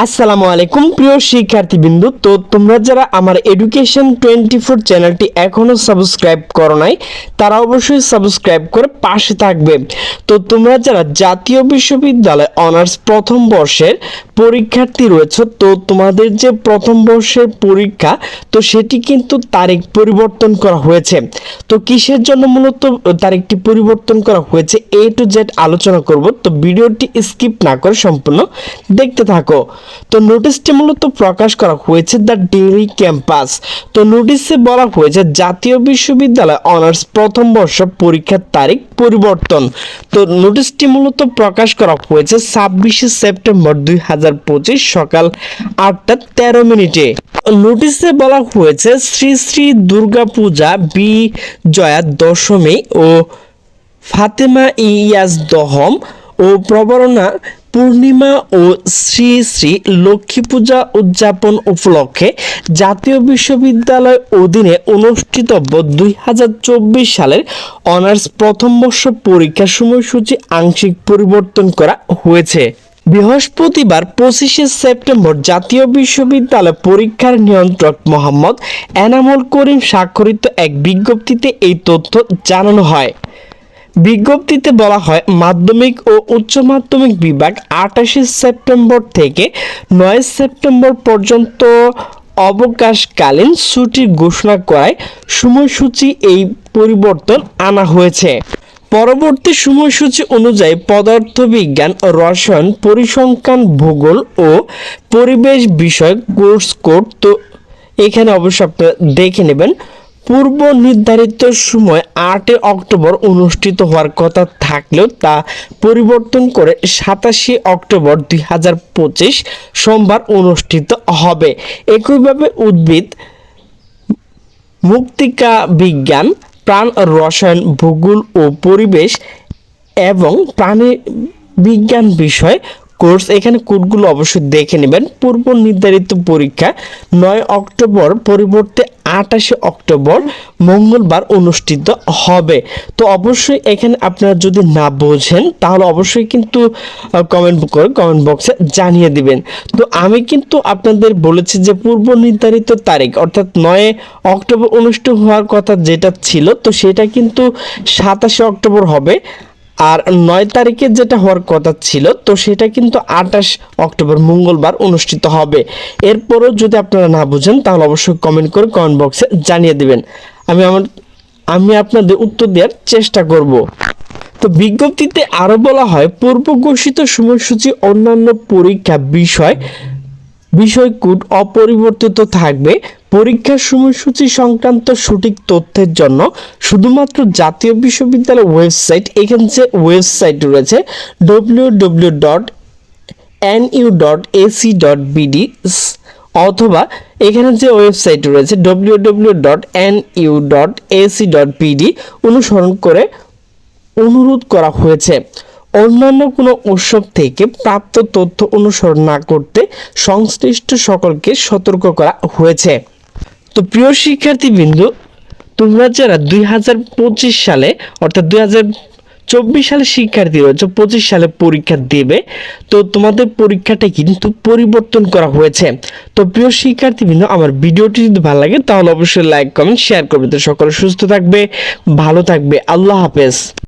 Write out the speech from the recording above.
আসসালামু আলাইকুম প্রিয় শিক্ষার্থীবৃন্দ। তো তোমরা যারা আমার এডুকেশন 24 চ্যানেলটি এখনো সাবস্ক্রাইব করো নাই তারা অবশ্যই সাবস্ক্রাইব করে পাশে থাকবে। তো তোমরা যারা জাতীয় বিশ্ববিদ্যালয় অনার্স প্রথম বর্ষের পরীক্ষার্থী রয়েছে, তো তোমাদের যে প্রথম বর্ষের পরীক্ষা, তো সেটি কিন্তু তারিখ পরিবর্তন করা হয়েছে। তো কিসের জন্য মূলত তারিখটি পরিবর্তন করা হয়েছে A to Z আলোচনা করব। তো ভিডিওটি স্কিপ না করে সম্পূর্ণ দেখতে থাকো। তো নোটিশটি মূলত প্রকাশ করা হয়েছে দ্য ডেইলি ক্যাম্পাস। তো নোটিশে বলা হয়েছে জাতীয় বিশ্ববিদ্যালয় অনার্স প্রথম বর্ষ পরীক্ষার তারিখ পরিবর্তন। তো নোটিশটি মূলত প্রকাশ করা হয়েছে 26 সেপ্টেম্বর 2025 সকাল 8টা 13 মিনিটে। নোটিশে বলা হয়েছে শ্রী শ্রী দুর্গা পূজা বিজয়া দশমী ও ফাতেমা ইয়াজ দহম ও প্রবরণা পূর্ণিমা ও শ্রী শ্রী লক্ষ্মী পূজা উদযাপন উপলক্ষে জাতীয় বিশ্ববিদ্যালয় অধীনে অনুষ্ঠিতব্য 2024 সালের অনার্স প্রথম বর্ষ পরীক্ষার সময়সূচি আংশিক পরিবর্তন করা হয়েছে। বৃহস্পতিবার 25 সেপ্টেম্বর জাতীয় বিশ্ববিদ্যালয় পরীক্ষার নিয়ন্ত্রক মোহাম্মদ এনামুল করিম স্বাক্ষরিত এক বিজ্ঞপ্তিতে এই তথ্য জানানো হয়। বিজ্ঞপ্তিতে বলা হয়, মাধ্যমিক ও উচ্চ মাধ্যমিক বিভাগ 28 সেপ্টেম্বর থেকে 9 সেপ্টেম্বর পর্যন্ত অবকাশকালীন ছুটি ঘোষণা করায় সময়সূচি এই পরিবর্তন আনা হয়েছে। পরবর্তী সময়সূচি অনুযায়ী পদার্থবিজ্ঞান, রসায়ন, পরিসংখ্যান, ভূগোল ও পরিবেশ বিষয়ক কোর্স কোড, তো এখানে অবশ্যই আপনারা দেখে নেবেন। পূর্ব নির্ধারিত সময় 8 অক্টোবর অনুষ্ঠিত হওয়ার কথা থাকলেও তা পরিবর্তন করে 27 অক্টোবর 2025 সোমবার অনুষ্ঠিত হবে। একইভাবে উদ্ভিদ, মৃত্তিকা বিজ্ঞান, প্রাণ রসায়ন, ভূগোল ও পরিবেশ এবং প্রাণী বিজ্ঞান বিষয় কোর্স, এখানে কোডগুলো অবশ্যই দেখে নেবেন। পূর্ব নির্ধারিত পরীক্ষা 9 অক্টোবর পরিবর্তে 28 অক্টোবর মঙ্গলবার অনুষ্ঠিত হবে। তো অবশ্যই এখানে আপনারা যদি না বোঝেন তাহলে অবশ্যই কিন্তু কমেন্ট বক্সে জানিয়ে দিবেন। তো আমি কিন্তু আপনাদের বলেছি যে পূর্ব নির্ধারিত তারিখ অর্থাৎ 9 অক্টোবর অনুষ্ঠিত হওয়ার কথা যেটা ছিল, তো সেটা কিন্তু 27 অক্টোবর হবে। আর 9 তারিখে যেটা হওয়ার কথা ছিল, তো সেটা কিন্তু 28 অক্টোবর মঙ্গলবার অনুষ্ঠিত হবে। এরপরও যদি আপনারা না বুঝেন তাহলে অবশ্যই কমেন্ট বক্সে জানিয়ে দিবেন। আমি আপনাদের উত্তর দেওয়ার চেষ্টা করব। তো বিজ্ঞপ্তিতে আরো বলা হয়, পূর্ব ঘোষিত সময়সূচি অন্যান্য পরীক্ষা বিষয় কোড অপরিবর্তিত থাকবে। পরীক্ষার সময়সূচি সংক্রান্ত সঠিক তথ্যের জন্য শুধুমাত্র জাতীয় বিশ্ববিদ্যালয় ওয়েবসাইট, এখানে যে ওয়েবসাইট রয়েছে www.nu.ac.bd অথবা এখানে যে ওয়েবসাইট রয়েছে www.nu.ac.bd অনুসরণ করে অনুরোধ করা হয়েছে। অন্যান্য কোনো উৎস থেকে প্রাপ্ত তথ্য অনুসরণ না করতে সংশ্লিষ্ট সকলকে সতর্ক করা হয়েছে। তো প্রিয় শিক্ষার্থীবৃন্দ, তোমরা যারা 2025 সালে অর্থাৎ 2024 সালে শিক্ষার্থী রয়েছে, 25 সালে পরীক্ষা দেবে, তো তোমাদের পরীক্ষাটা কিন্তু পরিবর্তন করা হয়েছে। তো প্রিয় শিক্ষার্থীবৃন্দ, আমার ভিডিওটি যদি ভালো লাগে তাহলে অবশ্যই লাইক, কমেন্ট, শেয়ার করবে। তো সকলে সুস্থ থাকবে, ভালো থাকবে। আল্লাহ হাফেজ।